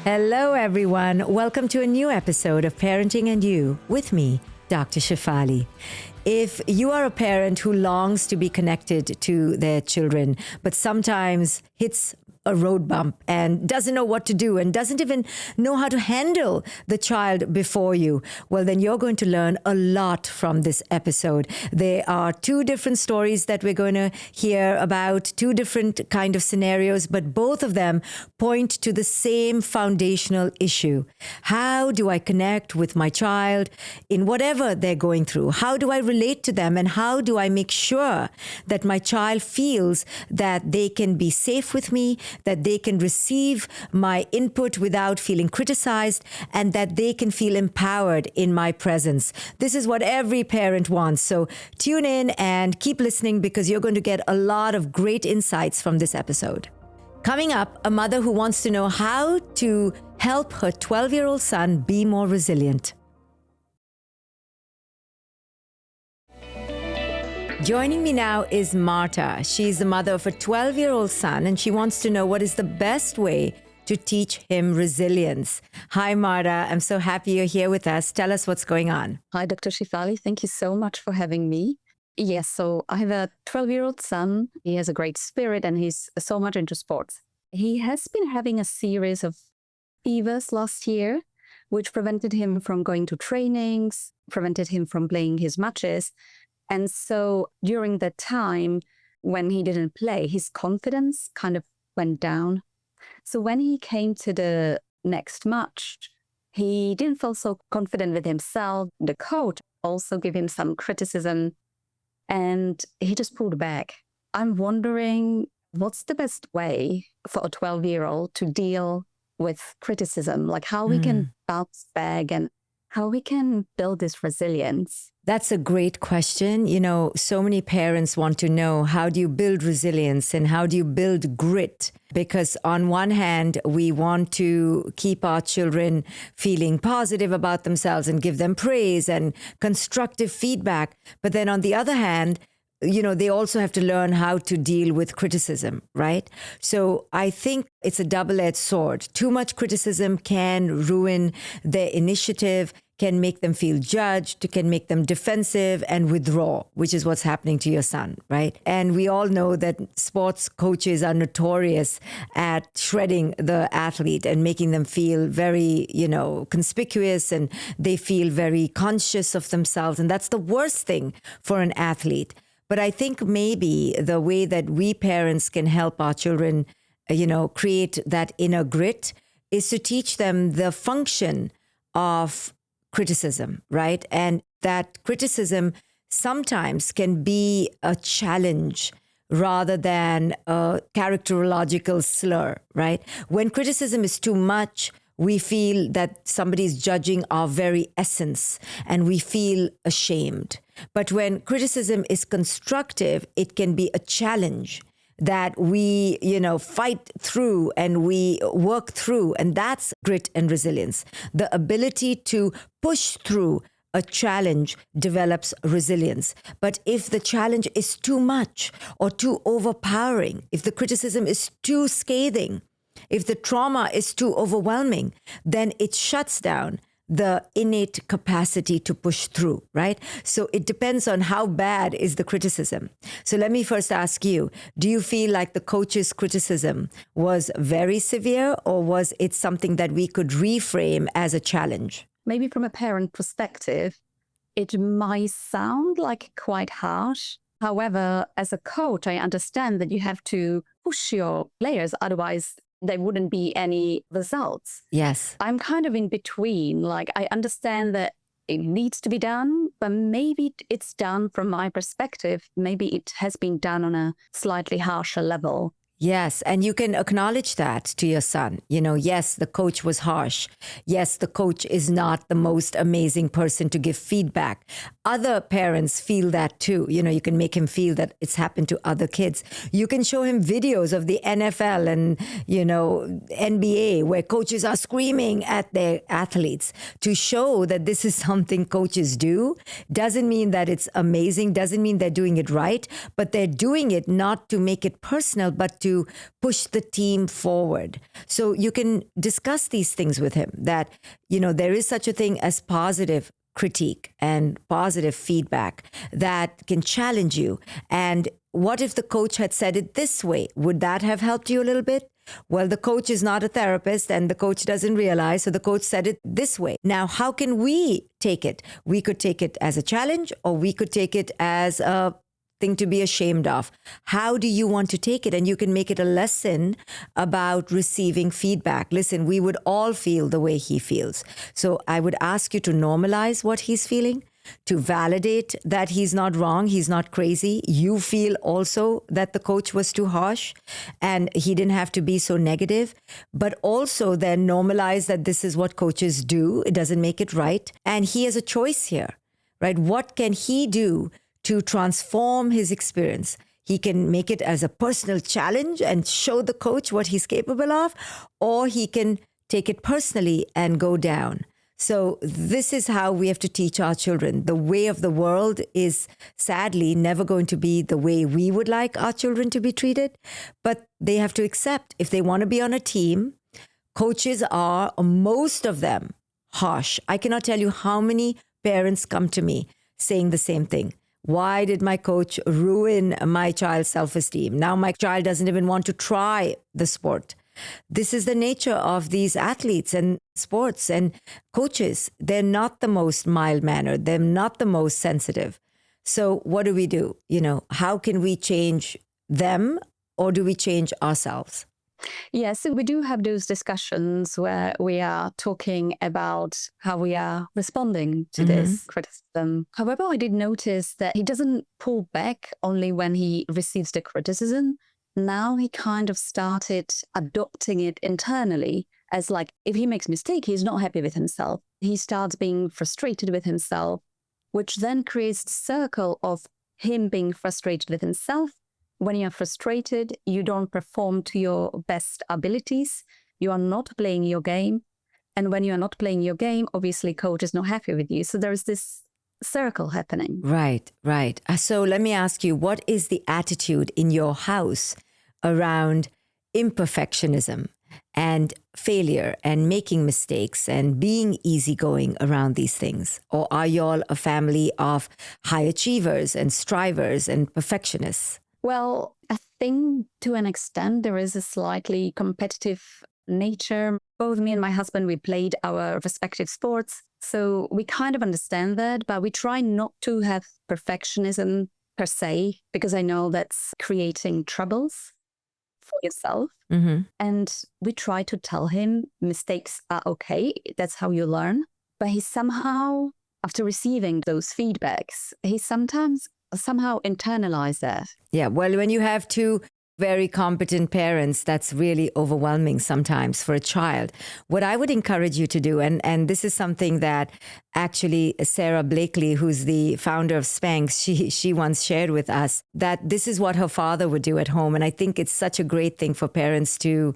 Hello, everyone. Welcome to a new episode of Parenting and You with me, Dr. Shefali. If you are a parent who longs to be connected to their children, but sometimes hits a road bump and doesn't know what to do and doesn't even know how to handle the child before you, well, then you're going to learn a lot from this episode. There are two different stories that we're going to hear about, two different kind of scenarios, but both of them point to the same foundational issue. How do I connect with my child in whatever they're going through? How do I relate to them? And how do I make sure that my child feels that they can be safe with me, that they can receive my input without feeling criticized, and that they can feel empowered in my presence? This is what every parent wants. So tune in and keep listening because you're going to get a lot of great insights from this episode. Coming up, a mother who wants to know how to help her 12-year-old son be more resilient. Joining me now is Marta. She's the mother of a 12-year-old son, and she wants to know what is the best way to teach him resilience. Hi, Marta. I'm so happy you're here with us. Tell us what's going on. Hi, Dr. Shefali. Thank you so much for having me. Yes, so I have a 12-year-old son. He has a great spirit and he's so much into sports. He has been having a series of fevers last year, which prevented him from going to trainings, prevented him from playing his matches. And so during that time when he didn't play, his confidence kind of went down. So when he came to the next match, he didn't feel so confident with himself. The coach also gave him some criticism and he just pulled back. I'm wondering, what's the best way for a 12-year-old to deal with criticism? Like how we can bounce back and how we can build this resilience? That's a great question. You know, so many parents want to know, how do you build resilience and how do you build grit? Because on one hand, we want to keep our children feeling positive about themselves and give them praise and constructive feedback. But then on the other hand, you know, they also have to learn how to deal with criticism, right? So I think it's a double-edged sword. Too much criticism can ruin their initiative, can make them feel judged, can make them defensive and withdraw, which is what's happening to your son, right? And we all know that sports coaches are notorious at shredding the athlete and making them feel very, conspicuous, and they feel very conscious of themselves. And that's the worst thing for an athlete. But I think maybe the way that we parents can help our children, create that inner grit is to teach them the function of criticism, right? And that criticism sometimes can be a challenge rather than a characterological slur, right? When criticism is too much, we feel that somebody is judging our very essence and we feel ashamed. But when criticism is constructive, it can be a challenge that we, fight through and we work through. And that's grit and resilience. The ability to push through a challenge develops resilience. But if the challenge is too much or too overpowering, if the criticism is too scathing, if the trauma is too overwhelming, then it shuts down the innate capacity to push through, right? So it depends on how bad is the criticism. So let me first ask you, do you feel like the coach's criticism was very severe, or was it something that we could reframe as a challenge? Maybe from a parent perspective, it might sound like quite harsh. However, as a coach, I understand that you have to push your players, otherwise there wouldn't be any results. Yes. I'm kind of in between. Like, I understand that it needs to be done, but maybe it's done from my perspective. Maybe it has been done on a slightly harsher level. Yes, and you can acknowledge that to your son. Yes, the coach was harsh. Yes, the coach is not the most amazing person to give feedback. Other parents feel that too. You can make him feel that it's happened to other kids. You can show him videos of the NFL and, NBA where coaches are screaming at their athletes to show that this is something coaches do. Doesn't mean that it's amazing, doesn't mean they're doing it right, but they're doing it not to make it personal, but to to push the team forward. So you can discuss these things with him that, there is such a thing as positive critique and positive feedback that can challenge you. And what if the coach had said it this way? Would that have helped you a little bit? Well, the coach is not a therapist and the coach doesn't realize. So the coach said it this way. Now, how can we take it? We could take it as a challenge, or we could take it as a thing to be ashamed of. How do you want to take it? And you can make it a lesson about receiving feedback. Listen, we would all feel the way he feels. So I would ask you to normalize what he's feeling, to validate that he's not wrong, he's not crazy. You feel also that the coach was too harsh and he didn't have to be so negative, but also then normalize that this is what coaches do. It doesn't make it right. And he has a choice here, right? What can he do to transform his experience? He can make it as a personal challenge and show the coach what he's capable of, or he can take it personally and go down. So this is how we have to teach our children. The way of the world is sadly never going to be the way we would like our children to be treated, but they have to accept if they want to be on a team. Coaches are, most of them, harsh. I cannot tell you how many parents come to me saying the same thing. Why did my coach ruin my child's self-esteem? Now my child doesn't even want to try the sport. This is the nature of these athletes and sports and coaches. They're not the most mild-mannered. They're not the most sensitive. So what do we do? How can we change them, or do we change ourselves? Yes, we do have those discussions where we are talking about how we are responding to this criticism. However, I did notice that he doesn't pull back only when he receives the criticism. Now he kind of started adopting it internally as like, if he makes a mistake, he's not happy with himself. He starts being frustrated with himself, which then creates the circle of him being frustrated with himself. When you're frustrated, you don't perform to your best abilities. You are not playing your game. And when you're not playing your game, obviously coach is not happy with you. So there's this circle happening. Right. So let me ask you, what is the attitude in your house around imperfectionism and failure and making mistakes and being easygoing around these things? Or are y'all a family of high achievers and strivers and perfectionists? Well, I think to an extent there is a slightly competitive nature. Both me and my husband, we played our respective sports. So we kind of understand that, but we try not to have perfectionism per se, because I know that's creating troubles for yourself. And we try to tell him mistakes are okay. That's how you learn. But he somehow, after receiving those feedbacks, he somehow internalize that. Yeah, well, when you have two very competent parents, that's really overwhelming sometimes for a child. What I would encourage you to do, and this is something that actually Sarah Blakely, who's the founder of Spanx, she once shared with us, that this is what her father would do at home. And I think it's such a great thing for parents to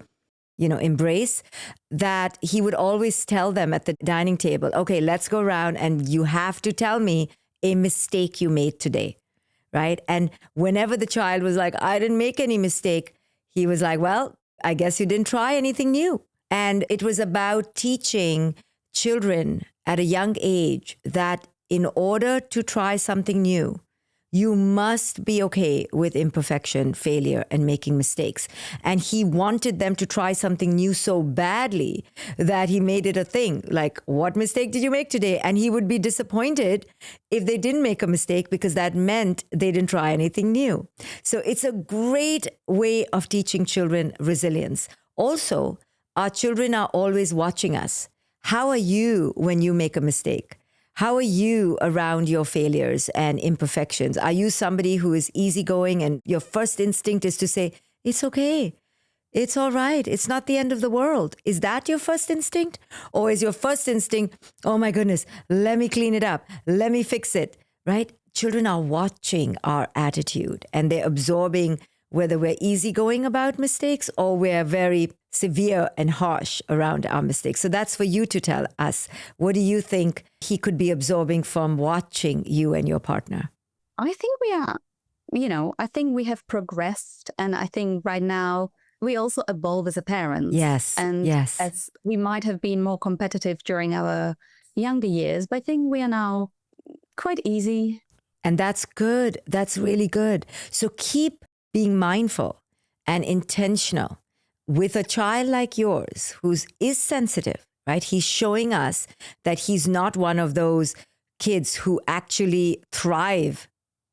embrace, that he would always tell them at the dining table, okay, let's go around and you have to tell me a mistake you made today. Right? And whenever the child was like, I didn't make any mistake, he was like, well, I guess you didn't try anything new. And it was about teaching children at a young age that in order to try something new, you must be okay with imperfection, failure, and making mistakes. And he wanted them to try something new so badly that he made it a thing. Like, what mistake did you make today? And he would be disappointed if they didn't make a mistake, because that meant they didn't try anything new. So it's a great way of teaching children resilience. Also, our children are always watching us. How are you when you make a mistake? How are you around your failures and imperfections? Are you somebody who is easygoing and your first instinct is to say, it's okay, it's all right, it's not the end of the world? Is that your first instinct? Or is your first instinct, oh my goodness, let me clean it up, let me fix it, right? Children are watching our attitude and they're absorbing whether we're easygoing about mistakes or we're very severe and harsh around our mistakes. So that's for you to tell us. What do you think he could be absorbing from watching you and your partner? I think we are I think we have progressed. And I think right now we also evolve as a parent. Yes. And yes. as we might have been more competitive during our younger years, but I think we are now quite easy. And that's good. That's really good. So keep being mindful and intentional with a child like yours is sensitive, right? He's showing us that he's not one of those kids who actually thrive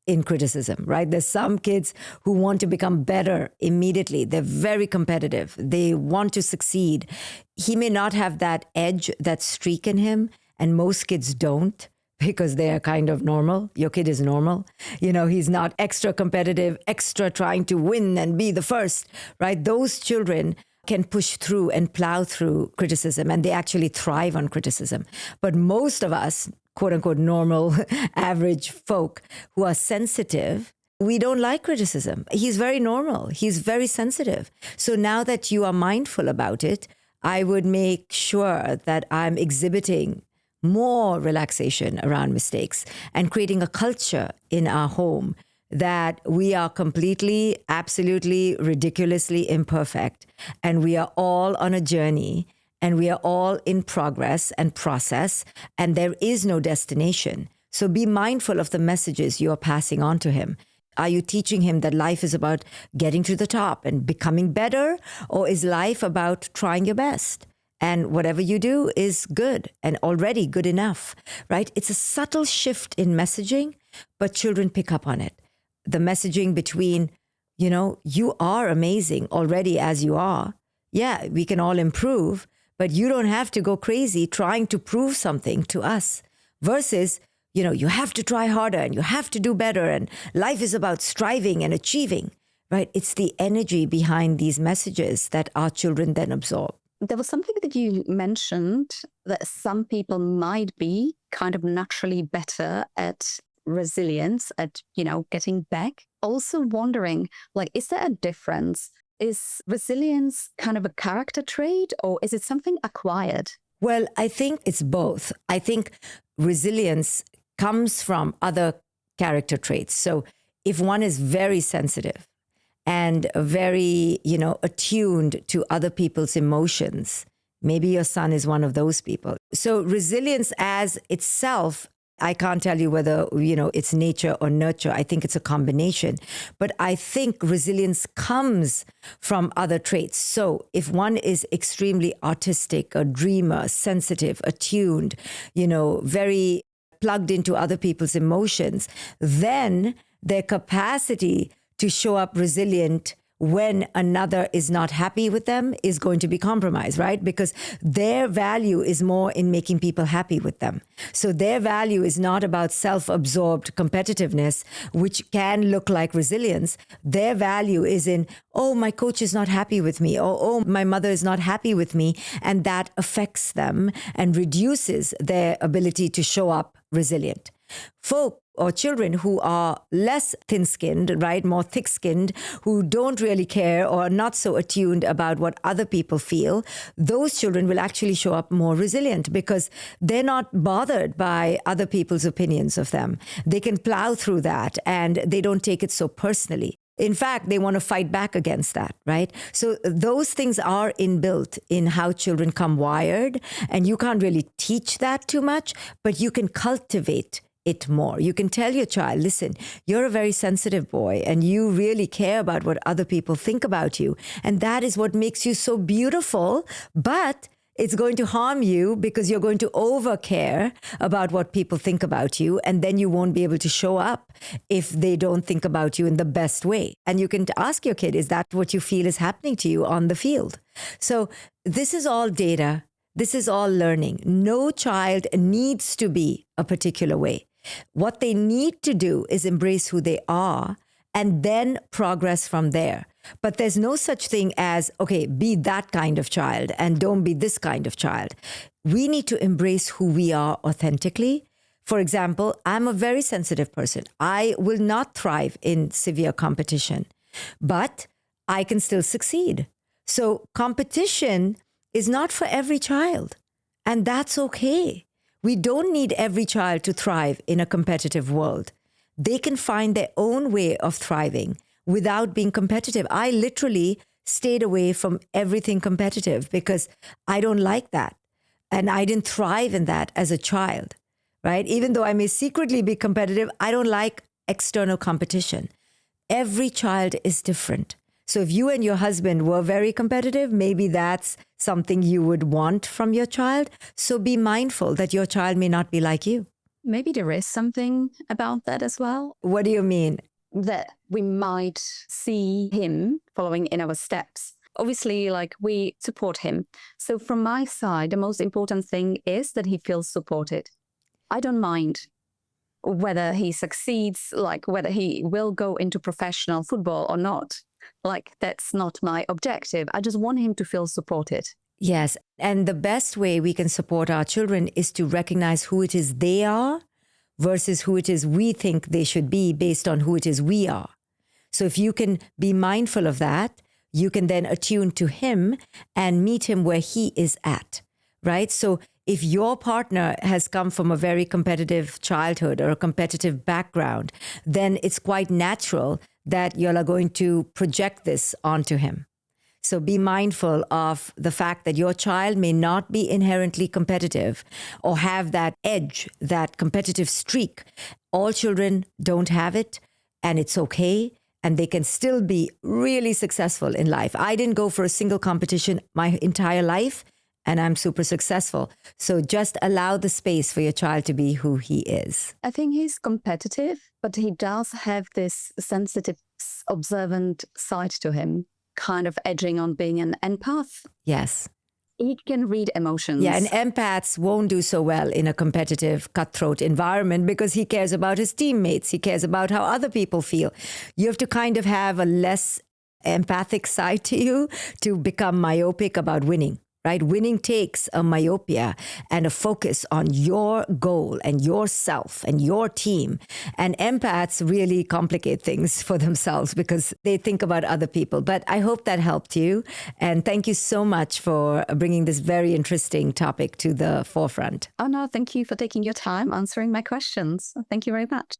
in criticism, right? There's some kids who want to become better immediately. They're very competitive. They want to succeed. He may not have that edge, that streak in him, and most kids don't, because they are kind of normal. Your kid is normal. He's not extra competitive, extra trying to win and be the first, right? Those children can push through and plow through criticism, and they actually thrive on criticism. But most of us, quote unquote, normal, average folk who are sensitive, we don't like criticism. He's very normal. He's very sensitive. So now that you are mindful about it, I would make sure that I'm exhibiting more relaxation around mistakes and creating a culture in our home that we are completely, absolutely, ridiculously imperfect. And we are all on a journey, and we are all in progress and process, and there is no destination. So be mindful of the messages you are passing on to him. Are you teaching him that life is about getting to the top and becoming better? Or is life about trying your best? And whatever you do is good and already good enough, right? It's a subtle shift in messaging, but children pick up on it. The messaging between, you are amazing already as you are. Yeah, we can all improve, but you don't have to go crazy trying to prove something to us. Versus, you have to try harder and you have to do better, and life is about striving and achieving, right? It's the energy behind these messages that our children then absorb. There was something that you mentioned, that some people might be kind of naturally better at resilience, at, getting back. Also wondering, is there a difference? Is resilience kind of a character trait, or is it something acquired? Well, I think it's both. I think resilience comes from other character traits. So if one is very sensitive and very, attuned to other people's emotions, maybe your son is one of those people. So resilience as itself, I can't tell you whether, it's nature or nurture. I think it's a combination. But I think resilience comes from other traits. So if one is extremely artistic, a dreamer, sensitive, attuned, very plugged into other people's emotions, then their capacity to show up resilient when another is not happy with them is going to be compromised, right? Because their value is more in making people happy with them. So their value is not about self-absorbed competitiveness, which can look like resilience. Their value is in, my coach is not happy with me, or my mother is not happy with me. And that affects them and reduces their ability to show up resilient. Folk or children who are less thin-skinned, right, more thick-skinned, who don't really care or are not so attuned about what other people feel, those children will actually show up more resilient because they're not bothered by other people's opinions of them. They can plow through that and they don't take it so personally. In fact, they want to fight back against that, right? So those things are inbuilt in how children come wired, and you can't really teach that too much, but you can cultivate it more. You can tell your child, listen, you're a very sensitive boy and you really care about what other people think about you. And that is what makes you so beautiful, but it's going to harm you because you're going to overcare about what people think about you. And then you won't be able to show up if they don't think about you in the best way. And you can ask your kid, is that what you feel is happening to you on the field? So this is all data. This is all learning. No child needs to be a particular way. What they need to do is embrace who they are and then progress from there. But there's no such thing as, okay, be that kind of child and don't be this kind of child. We need to embrace who we are authentically. For example, I'm a very sensitive person. I will not thrive in severe competition, but I can still succeed. So competition is not for every child, and that's okay. We don't need every child to thrive in a competitive world. they can find their own way of thriving without being competitive. I literally stayed away from everything competitive because I don't like that. And I didn't thrive in that as a child, right? Even though I may secretly be competitive, I don't like external competition. Every child is different. So if you and your husband were very competitive, maybe that's something you would want from your child. So be mindful that your child may not be like you. Maybe there is something about that as well, What do you mean? that we might see him following in our steps. Obviously, like, we support him. So from my side, the most important thing is that he feels supported. I don't mind whether he succeeds, like whether he will go into professional football or not. Like, that's not my objective. I just want him to feel supported. Yes. And the best way we can support our children is to recognize who it is they are versus who it is we think they should be based on who it is we are. So if you can be mindful of that, you can then attune to him and meet him where he is at, right? So if your partner has come from a very competitive childhood or a competitive background, then it's quite natural that you're going to project this onto him. So be mindful of the fact that your child may not be inherently competitive or have that edge, that competitive streak. All children don't have it, and it's okay. And they can still be really successful in life. I didn't go for a single competition my entire life, and I'm super successful. So just allow the space for your child to be who he is. I think he's competitive, but he does have this sensitive, observant side to him, kind of edging on being an empath. Yes. He can read emotions. Yeah, and empaths won't do so well in a competitive, cutthroat environment because he cares about his teammates. He cares about how other people feel. You have to kind of have a less empathic side to you to become myopic about winning. Right? Winning takes a myopia and a focus on your goal and yourself and your team. And empaths really complicate things for themselves because they think about other people. But I hope that helped you. And thank you so much for bringing this very interesting topic to the forefront. Oh, no, thank you for taking your time answering my questions. Thank you very much.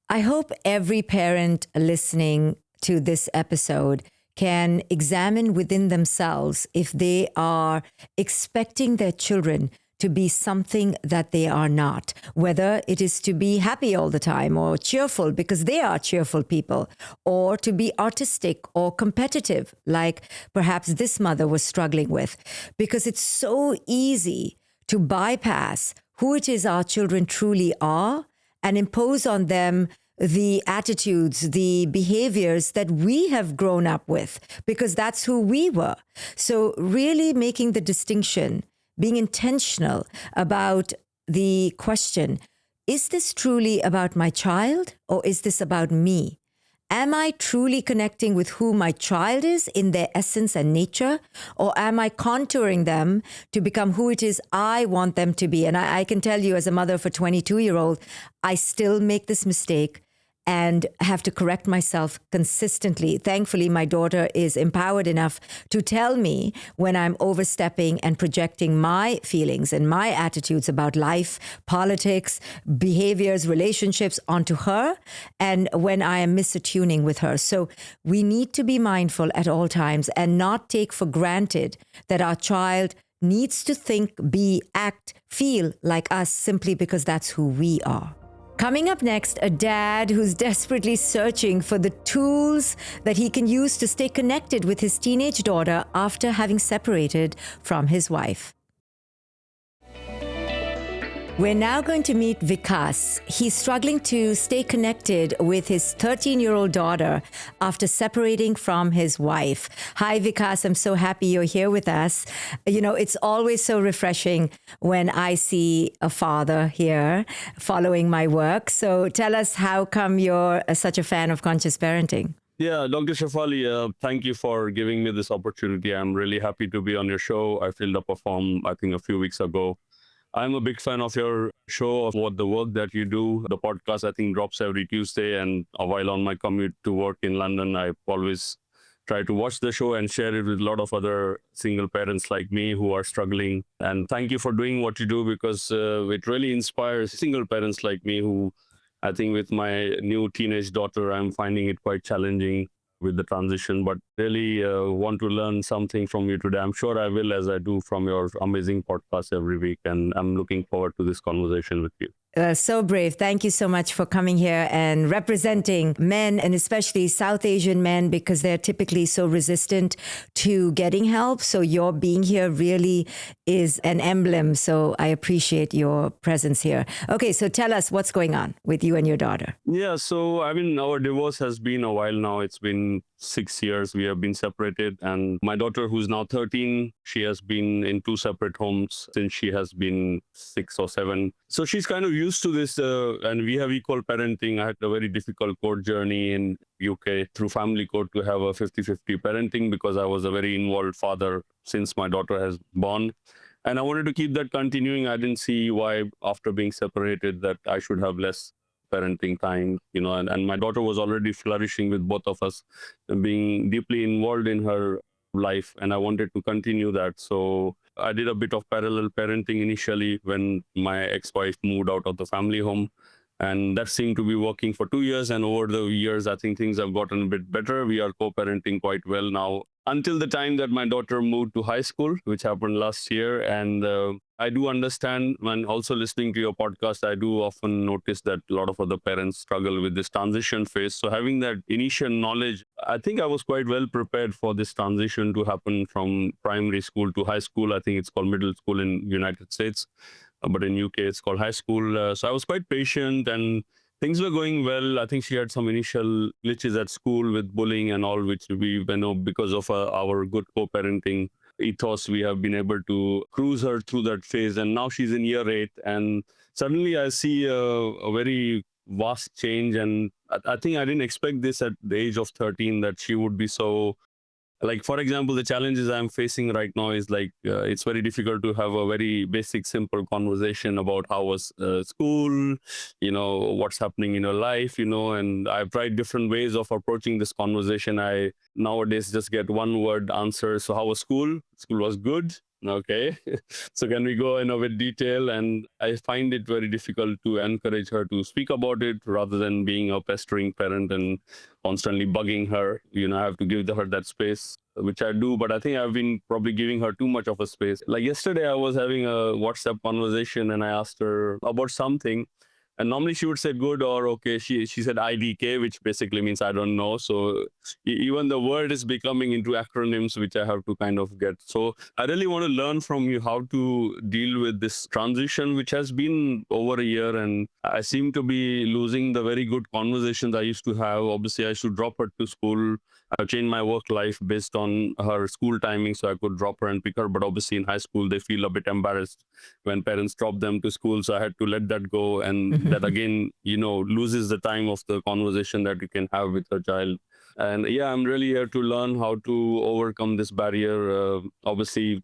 I hope every parent listening to this episode can examine within themselves if they are expecting their children to be something that they are not, whether it is to be happy all the time or cheerful because they are cheerful people, or to be artistic or competitive, like perhaps this mother was struggling with, because it's so easy to bypass who it is our children truly are and impose on them the attitudes, the behaviors that we have grown up with, because that's who we were. So really making the distinction, being intentional about the question, is this truly about my child or is this about me? Am I truly connecting with who my child is in their essence and nature? Or am I contouring them to become who it is I want them to be? And I can tell you, as a mother of a 22-year-old, I still make this mistake and have to correct myself consistently. Thankfully, my daughter is empowered enough to tell me when I'm overstepping and projecting my feelings and my attitudes about life, politics, behaviors, relationships onto her, and when I am misattuning with her. So we need to be mindful at all times and not take for granted that our child needs to think, be, act, feel like us simply because that's who we are. Coming up next, a dad who's desperately searching for the tools that he can use to stay connected with his teenage daughter after having separated from his wife. We're now going to meet Vikas. He's struggling to stay connected with his 13-year-old daughter after separating from his wife. Hi, Vikas. I'm so happy you're here with us. You know, it's always so refreshing when I see a father here following my work. So tell us, how come you're such a fan of conscious parenting? Yeah, Dr. Shefali, thank you for giving me this opportunity. I'm really happy to be on your show. I filled up a form, I think, a few weeks ago. I'm a big fan of your show, of what the work that you do. The podcast, I think, drops every Tuesday. And while on my commute to work in London, I always try to watch the show and share it with a lot of other single parents like me who are struggling. And thank you for doing what you do, because it really inspires single parents like me who I think with my new teenage daughter, I'm finding it quite challenging with the transition, but really want to learn something from you today. I'm sure I will, as I do from your amazing podcast every week. And I'm looking forward to this conversation with you. So brave. Thank you so much for coming here and representing men, and especially South Asian men, because they're typically so resistant to getting help. So your being here really is an emblem. So I appreciate your presence here. Okay, so tell us what's going on with you and your daughter. Yeah, so I mean, our divorce has been a while now. It's been 6 years we have been separated. And my daughter, who's now 13, she has been in 2 separate homes since she has been 6 or 7. So she's kind of used to this. And we have equal parenting. I had a very difficult court journey in UK through family court to have a 50-50 parenting, because I was a very involved father since my daughter has born. And I wanted to keep that continuing. I didn't see why, after being separated, that I should have less parenting time, and my daughter was already flourishing with both of us and being deeply involved in her life. And I wanted to continue that. So I did a bit of parallel parenting initially when my ex-wife moved out of the family home. And that seemed to be working for 2 years. And over the years, I think things have gotten a bit better. We are co-parenting quite well now, until the time that my daughter moved to high school, which happened last year. And I do understand, when also listening to your podcast, I do often notice that a lot of other parents struggle with this transition phase. So having that initial knowledge, I think I was quite well prepared for this transition to happen from primary school to high school. I think it's called middle school in United States. But in UK, it's called high school. So I was quite patient and things were going well. I think she had some initial glitches at school with bullying and all, which we, because of our good co-parenting ethos, we have been able to cruise her through that phase. And now she's in year 8. And suddenly I see a very vast change. And I think I didn't expect this at the age of 13, that she would be so... Like, for example, the challenges I'm facing right now is it's very difficult to have a very basic, simple conversation about how was school, what's happening in your life, and I've tried different ways of approaching this conversation. I nowadays just get one word answer. So how was school? School was good. Okay. So can we go in a bit detail? And I find it very difficult to encourage her to speak about it, rather than being a pestering parent and constantly bugging her. I have to give her that space, which I do. But I think I've been probably giving her too much of a space. Like yesterday, I was having a WhatsApp conversation and I asked her about something. And normally she would say good or okay. She said IDK, which basically means I don't know. So even the word is becoming into acronyms, which I have to kind of get. So I really want to learn from you how to deal with this transition, which has been over a year. And I seem to be losing the very good conversations I used to have. Obviously, I used to drop her to school. I've changed my work life based on her school timing, so I could drop her and pick her. But obviously in high school, they feel a bit embarrassed when parents drop them to school. So I had to let that go. And that again, loses the time of the conversation that you can have with a child. And yeah, I'm really here to learn how to overcome this barrier. Obviously,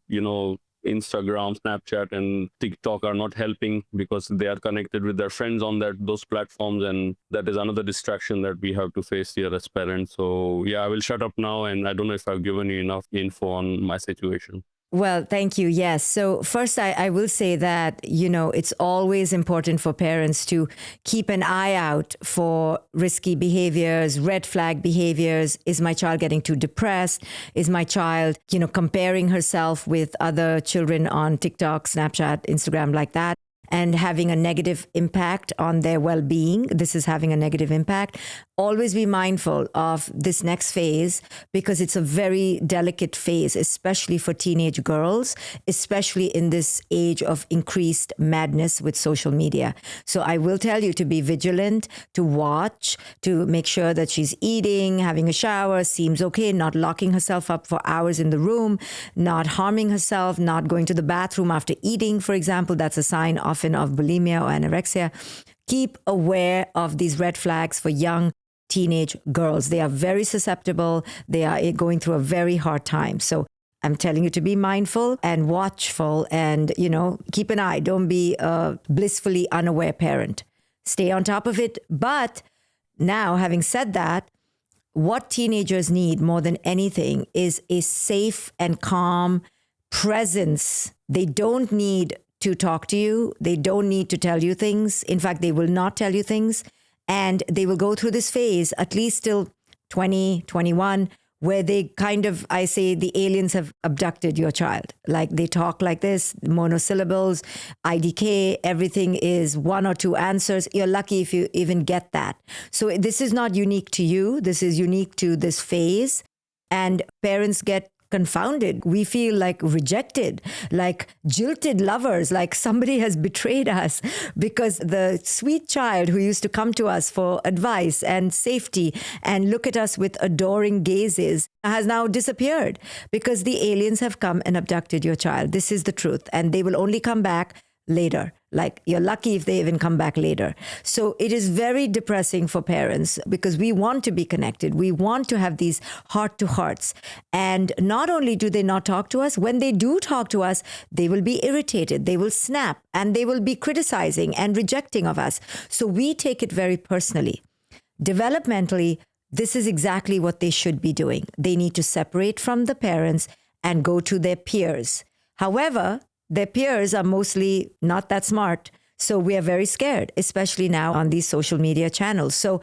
Instagram, Snapchat, and TikTok are not helping because they are connected with their friends on those platforms, and that is another distraction that we have to face here as parents. So yeah, I will shut up now, and I don't know if I've given you enough info on my situation. Well, thank you. Yes. So first, I will say that, it's always important for parents to keep an eye out for risky behaviors, red flag behaviors. Is my child getting too depressed? Is my child, comparing herself with other children on TikTok, Snapchat, Instagram, like that, and having a negative impact on their well-being? This is having a negative impact. Always be mindful of this next phase, because it's a very delicate phase, especially for teenage girls, especially in this age of increased madness with social media. So I will tell you to be vigilant, to watch, to make sure that she's eating, having a shower, seems okay, not locking herself up for hours in the room, not harming herself, not going to the bathroom after eating, for example. That's a sign often of bulimia or anorexia. Keep aware of these red flags for young teenage girls. They are very susceptible. They are going through a very hard time. So I'm telling you to be mindful and watchful and, keep an eye. Don't be a blissfully unaware parent. Stay on top of it. But now, having said that, what teenagers need more than anything is a safe and calm presence. They don't need to talk to you. They don't need to tell you things. In fact, they will not tell you things. And they will go through this phase at least till 20, 21, where they kind of, I say, the aliens have abducted your child. Like they talk like this, monosyllables, IDK, everything is one or two answers. You're lucky if you even get that. So this is not unique to you. This is unique to this phase. And parents get confounded. We feel like rejected, like jilted lovers, like somebody has betrayed us, because the sweet child who used to come to us for advice and safety and look at us with adoring gazes has now disappeared because the aliens have come and abducted your child. This is the truth. And they will only come back later. Like you're lucky if they even come back later. So it is very depressing for parents because we want to be connected. We want to have these heart to hearts. And not only do they not talk to us, when they do talk to us, they will be irritated, they will snap, and they will be criticizing and rejecting of us. So we take it very personally. Developmentally, this is exactly what they should be doing. They need to separate from the parents and go to their peers. However, their peers are mostly not that smart. So we are very scared, especially now on these social media channels. So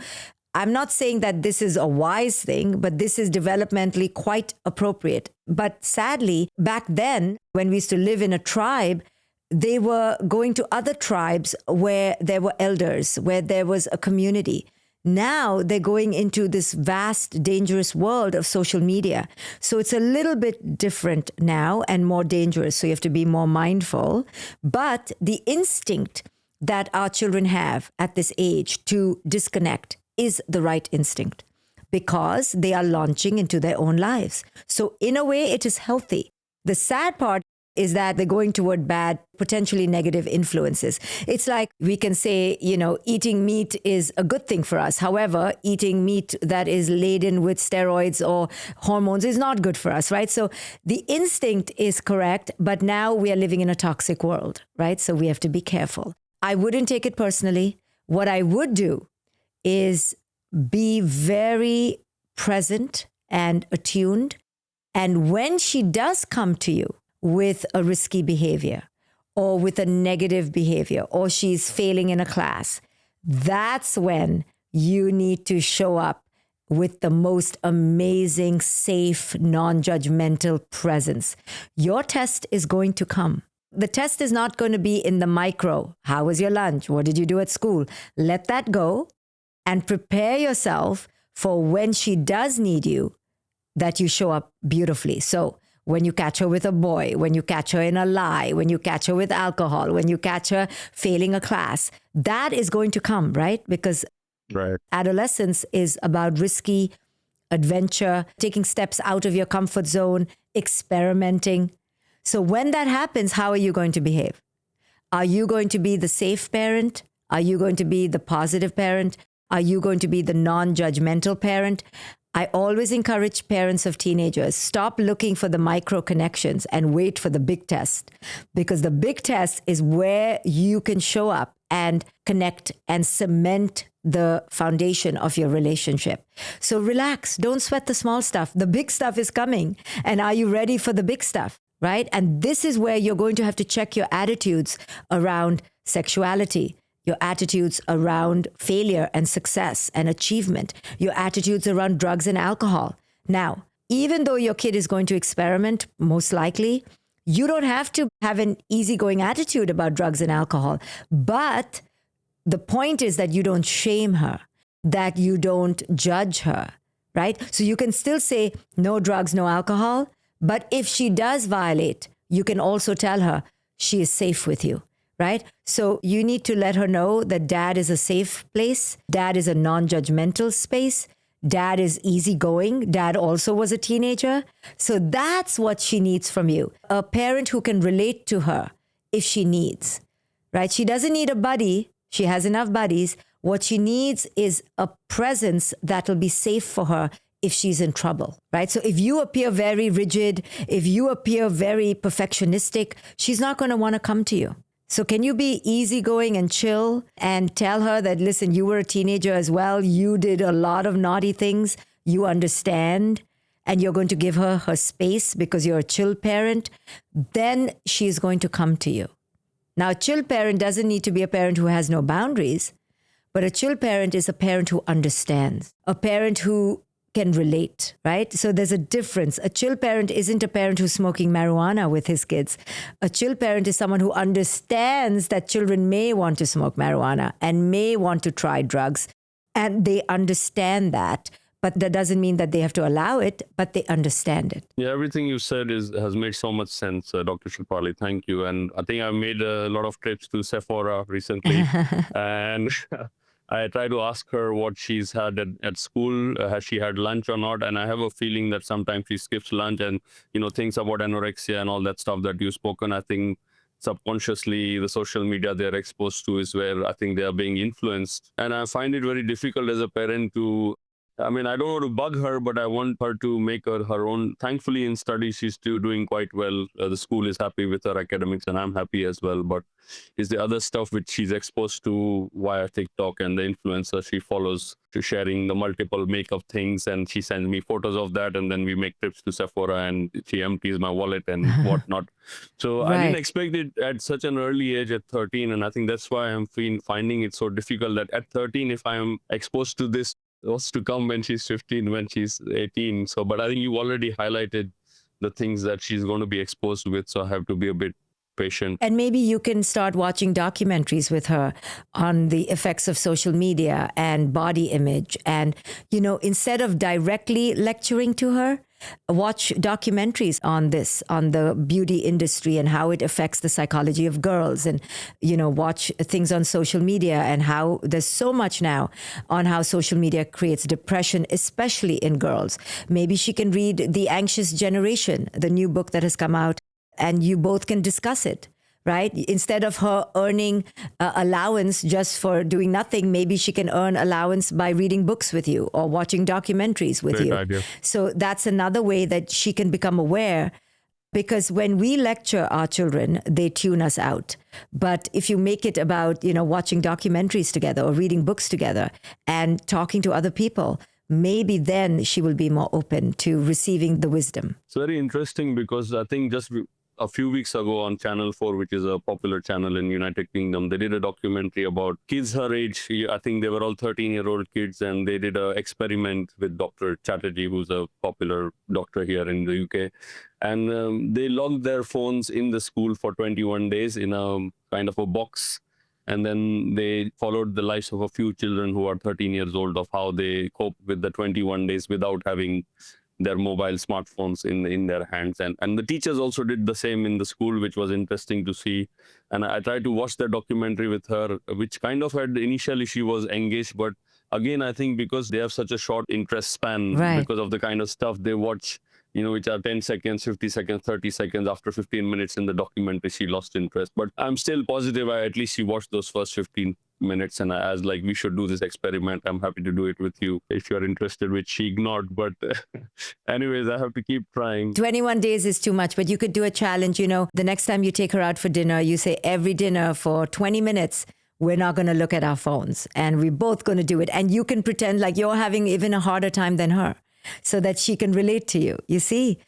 I'm not saying that this is a wise thing, but this is developmentally quite appropriate. But sadly, back then, when we used to live in a tribe, they were going to other tribes where there were elders, where there was a community. Now they're going into this vast, dangerous world of social media. So it's a little bit different now and more dangerous. So you have to be more mindful. But the instinct that our children have at this age to disconnect is the right instinct because they are launching into their own lives. So in a way, it is healthy. The sad part is that they're going toward bad, potentially negative influences. It's like we can say, eating meat is a good thing for us. However, eating meat that is laden with steroids or hormones is not good for us, right? So the instinct is correct, but now we are living in a toxic world, right? So we have to be careful. I wouldn't take it personally. What I would do is be very present and attuned. And when she does come to you with a risky behavior or with a negative behavior, or she's failing in a class, that's when you need to show up with the most amazing, safe, non-judgmental presence. Your test is going to come. The test is not going to be in the micro. How was your lunch? What did you do at school? Let that go and prepare yourself for when she does need you, that you show up beautifully. So when you catch her with a boy, when you catch her in a lie, when you catch her with alcohol, when you catch her failing a class, that is going to come, right? Because adolescence is about risky adventure, taking steps out of your comfort zone, experimenting. So when that happens, how are you going to behave? Are you going to be the safe parent? Are you going to be the positive parent? Are you going to be the non-judgmental parent? I always encourage parents of teenagers, stop looking for the micro connections and wait for the big test, because the big test is where you can show up and connect and cement the foundation of your relationship. So relax, don't sweat the small stuff. The big stuff is coming. And are you ready for the big stuff, right? And this is where you're going to have to check your attitudes around sexuality, your attitudes around failure and success and achievement, your attitudes around drugs and alcohol. Now, even though your kid is going to experiment, most likely, you don't have to have an easygoing attitude about drugs and alcohol. But the point is that you don't shame her, that you don't judge her, right? So you can still say no drugs, no alcohol. But if she does violate, you can also tell her she is safe with you. Right? So you need to let her know that dad is a safe place. Dad is a non-judgmental space. Dad is easygoing. Dad also was a teenager. So that's what she needs from you. A parent who can relate to her if she needs, right? She doesn't need a buddy. She has enough buddies. What she needs is a presence that'll be safe for her if she's in trouble, right? So if you appear very rigid, if you appear very perfectionistic, she's not going to want to come to you. So can you be easygoing and chill and tell her that, listen, you were a teenager as well. You did a lot of naughty things. You understand, and you're going to give her her space because you're a chill parent. Then she's going to come to you. Now, a chill parent doesn't need to be a parent who has no boundaries, But a chill parent is a parent who understands, a parent who can relate, right? So there's a difference. A chill parent isn't a parent who's smoking marijuana with his kids. A chill parent is someone who understands that children may want to smoke marijuana and may want to try drugs. And they understand that. But that doesn't mean that they have to allow it, but they understand it. Yeah, everything you said has made so much sense, Dr. Shefali. Thank you. And I think I made a lot of trips to Sephora recently, and I try to ask her what she's had at school. Has she had lunch or not? And I have a feeling that sometimes she skips lunch, and things about anorexia and all that stuff that you've spoken. I think subconsciously the social media they're exposed to is where I think they are being influenced. And I find it very difficult as a parent to, I mean, I don't want to bug her, but I want her to make her own. Thankfully, in studies, she's still doing quite well. The school is happy with her academics, and I'm happy as well. But it's the other stuff which she's exposed to via TikTok and the influencer she follows, to sharing the multiple makeup things. And she sends me photos of that. And then we make trips to Sephora, and she empties my wallet and whatnot. So I didn't expect it at such an early age at 13. And I think that's why I'm finding it so difficult that at 13, if I'm exposed to this, what's to come when she's 15, when she's 18. So, but I think you already highlighted the things that she's going to be exposed with. So I have to be a bit patient. And maybe you can start watching documentaries with her on the effects of social media and body image. And, instead of directly lecturing to her, watch documentaries on this, on the beauty industry and how it affects the psychology of girls, and, watch things on social media and how there's so much now on how social media creates depression, especially in girls. Maybe she can read The Anxious Generation, the new book that has come out, and you both can discuss it. Right? Instead of her earning allowance just for doing nothing, maybe she can earn allowance by reading books with you or watching documentaries with Great you. idea. So that's another way that she can become aware, because when we lecture our children, they tune us out. But if you make it about, watching documentaries together or reading books together and talking to other people, maybe then she will be more open to receiving the wisdom. It's very interesting because I think just a few weeks ago on Channel 4, which is a popular channel in United Kingdom, they did a documentary about kids her age. I think they were all 13-year-old kids, and they did an experiment with Dr. Chatterjee, who's a popular doctor here in the UK. And they locked their phones in the school for 21 days in a kind of a box. And then they followed the lives of a few children who are 13 years old, of how they cope with the 21 days without having their mobile smartphones in their hands. And the teachers also did the same in the school, which was interesting to see. And I tried to watch the documentary with her, which kind of had initially she was engaged, but again, I think because they have such a short interest span, because of the kind of stuff they watch, which are 10 seconds, 50 seconds, 30 seconds. After 15 minutes in the documentary, she lost interest. But I'm still positive at least she watched those first 15 minutes, and I was like, we should do this experiment. I'm happy to do it with you if you're interested, which she ignored. But anyways, I have to keep trying. 21 days is too much, but you could do a challenge. The next time you take her out for dinner, you say every dinner for 20 minutes, we're not going to look at our phones, and we're both going to do it. And you can pretend like you're having even a harder time than her, so that she can relate to you. You see,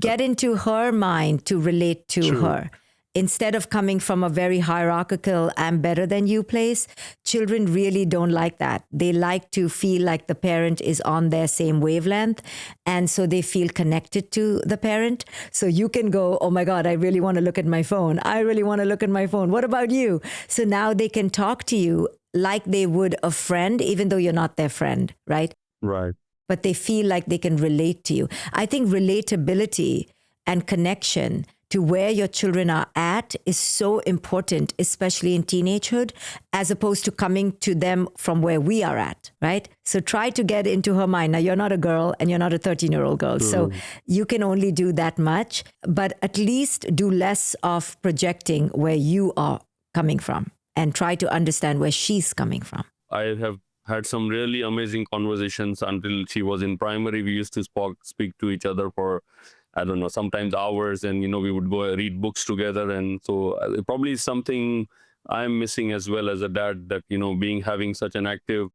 get into her mind to relate to her. Instead of coming from a very hierarchical, I'm better than you place, children really don't like that. They like to feel like the parent is on their same wavelength. And so they feel connected to the parent. So you can go, oh my God, I really want to look at my phone. I really want to look at my phone. What about you? So now they can talk to you like they would a friend, even though you're not their friend, right? Right. But they feel like they can relate to you. I think relatability and connection to where your children are at is so important, especially in teenagehood, as opposed to coming to them from where we are at, right? So try to get into her mind. Now, you're not a girl and you're not a 13-year-old girl, so you can only do that much, but at least do less of projecting where you are coming from and try to understand where she's coming from. I have had some really amazing conversations until she was in primary. We used to speak to each other for, I don't know, sometimes hours, and, we would go read books together. And so it probably is something I'm missing as well as a dad, that, having such an active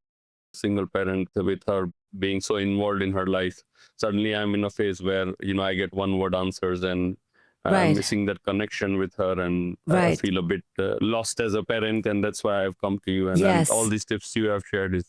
single parent with her being so involved in her life. Suddenly I'm in a phase where, I get one word answers, and I'm Right. missing that connection with her, and I Right. feel a bit lost as a parent, and that's why I've come to you. And all Yes. these tips you have shared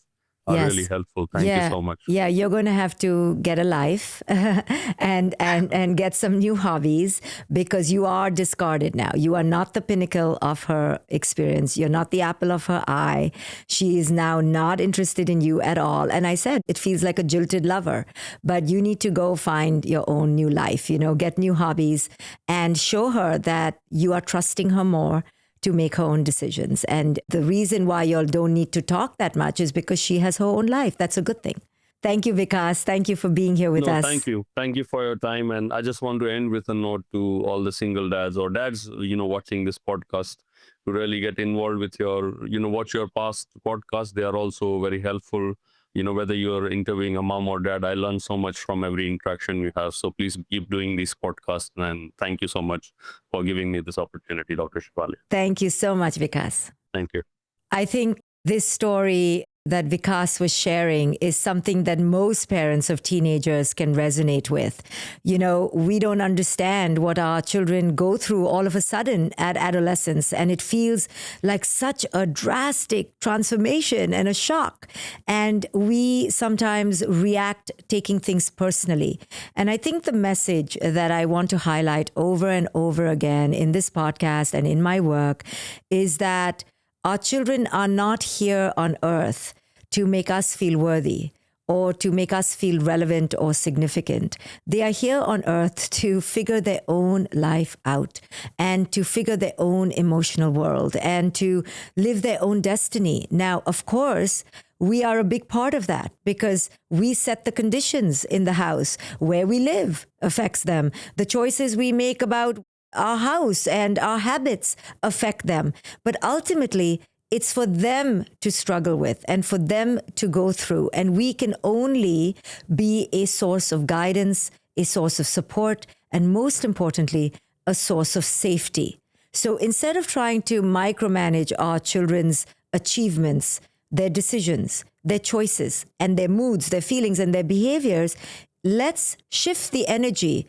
are really Yes. helpful. Thank you Yeah. so much. Yeah, you're going to have to get a life and get some new hobbies, because you are discarded now. You are not the pinnacle of her experience. You're not the apple of her eye. She is now not interested in you at all. And I said, it feels like a jilted lover, but you need to go find your own new life, get new hobbies and show her that you are trusting her more to make her own decisions. And the reason why y'all don't need to talk that much is because she has her own life. That's a good thing. Thank you, Vikas. Thank you for being here with No, us. thank you. Thank you for your time. And I just want to end with a note to all the single dads or dads, watching this podcast, to really get involved with watch your past podcasts. They are also very helpful. Whether you're interviewing a mom or dad, I learn so much from every interaction we have. So please keep doing these podcasts. And thank you so much for giving me this opportunity, Dr. Shefali. Thank you so much, Vikas. Thank you. I think this story that Vikas was sharing is something that most parents of teenagers can resonate with. We don't understand what our children go through all of a sudden at adolescence, and it feels like such a drastic transformation and a shock. And we sometimes react taking things personally. And I think the message that I want to highlight over and over again in this podcast and in my work is that our children are not here on earth to make us feel worthy or to make us feel relevant or significant. They are here on earth to figure their own life out and to figure their own emotional world and to live their own destiny. Now, of course, we are a big part of that because we set the conditions in the house. Where we live affects them. The choices we make about our house and our habits affect them. But ultimately, it's for them to struggle with and for them to go through. And we can only be a source of guidance, a source of support, and most importantly, a source of safety. So instead of trying to micromanage our children's achievements, their decisions, their choices, and their moods, their feelings, and their behaviors, let's shift the energy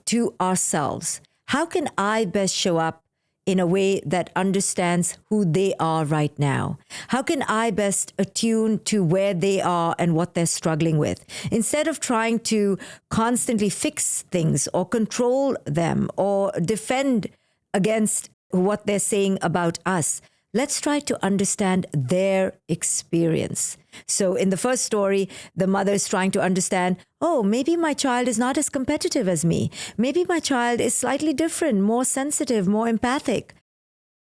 to ourselves. How can I best show up in a way that understands who they are right now? How can I best attune to where they are and what they're struggling with? Instead of trying to constantly fix things or control them or defend against what they're saying about us, let's try to understand their experience. So in the first story, the mother is trying to understand, oh, maybe my child is not as competitive as me. Maybe my child is slightly different, more sensitive, more empathic.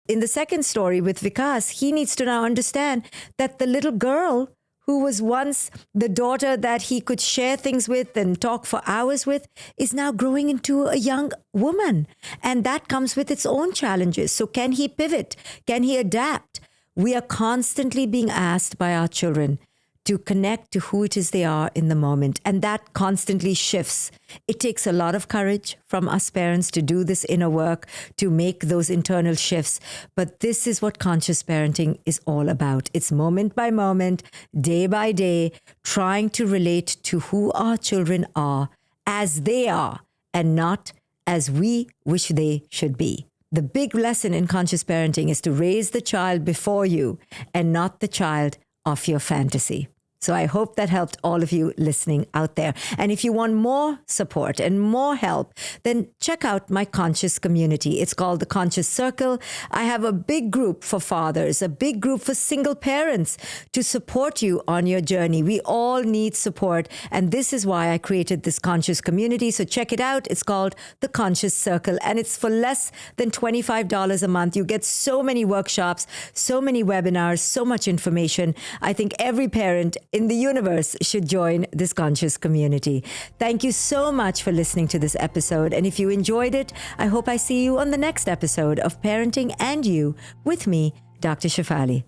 In the second story with Vikas, he needs to now understand that the little girl who was once the daughter that he could share things with and talk for hours with is now growing into a young woman. And that comes with its own challenges. So can he pivot? Can he adapt? We are constantly being asked by our children to connect to who it is they are in the moment. And that constantly shifts. It takes a lot of courage from us parents to do this inner work, to make those internal shifts. But this is what conscious parenting is all about. It's moment by moment, day by day, trying to relate to who our children are as they are and not as we wish they should be. The big lesson in conscious parenting is to raise the child before you and not the child of your fantasy. So I hope that helped all of you listening out there. And if you want more support and more help, then check out my conscious community. It's called the Conscious Circle. I have a big group for fathers, a big group for single parents to support you on your journey. We all need support. And this is why I created this conscious community. So check it out. It's called the Conscious Circle. And it's for less than $25 a month. You get so many workshops, so many webinars, so much information. I think every parent in the universe should join this conscious community. Thank you so much for listening to this episode. And if you enjoyed it, I hope I see you on the next episode of Parenting and You with me, Dr. Shefali.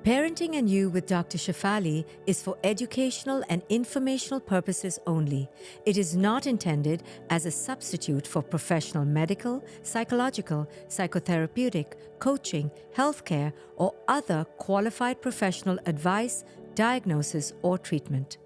Parenting and You with Dr. Shefali is for educational and informational purposes only. It is not intended as a substitute for professional medical, psychological, psychotherapeutic, coaching, healthcare, or other qualified professional advice, diagnosis, or treatment.